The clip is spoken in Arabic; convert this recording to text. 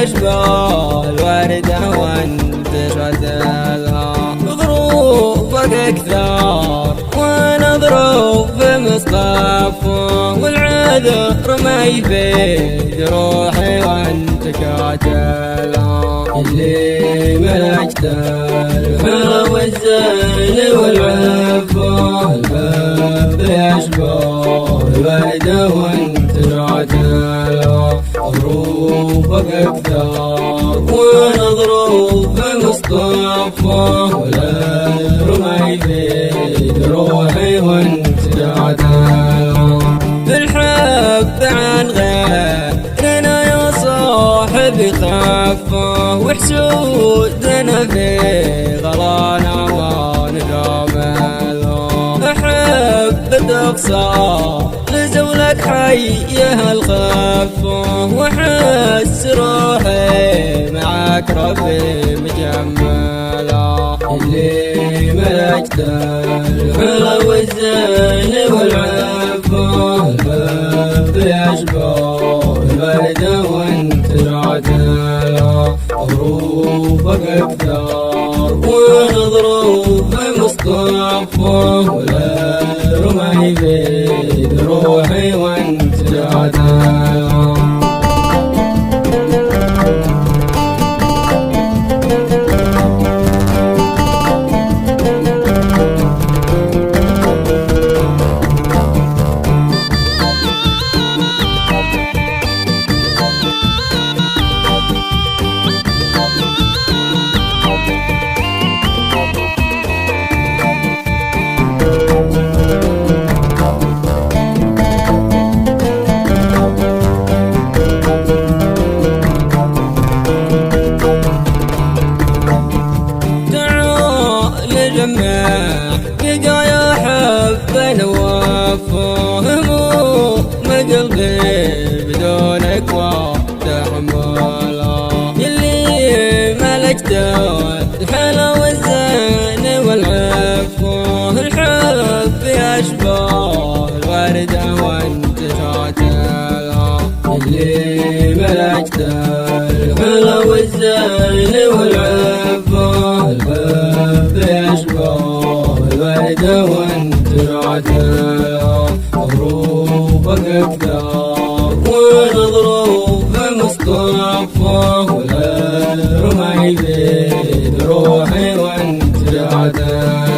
يشبه الوردة وانتشرت لها ظروفك أكثر وانا ظروف مصطفى والعذر ما يفيد روحي وانت كاتلها اللي ملكت الحلا والزين والعفو الباب يشبه الوردة وانتشرت لها ظروفك أكثر وانا ظروف مصطفى والعذر ما يفيد روحي وانت كاتلها الحب عن غيرنا يا صاحبي خفه وحسودنا في غلانا ما نجامله أحب تقصى لزولك حيه الخفه وحس روحي معك ربي مجمله اللي ملكت الحلا والزين والعفو الباب يشبه الوردة وانتشرت لها ظروفك أكثر وانا ظروف مصطفى والعذر ما يفيد روحي وانتشرت لها بقايا حب نوافه هموم قلبي بدونك وتحمله اللي ملكته الحلا والزين والعفو الحب يشبه الوردة وانتشرت لها اللي ملكته الحلا والزين والعفو الحب يشبه الوردة وانتشرت لها ظروفك أكثر وانا ظروف مصطفى والعذر ما يفيد روحي وانتشرت لها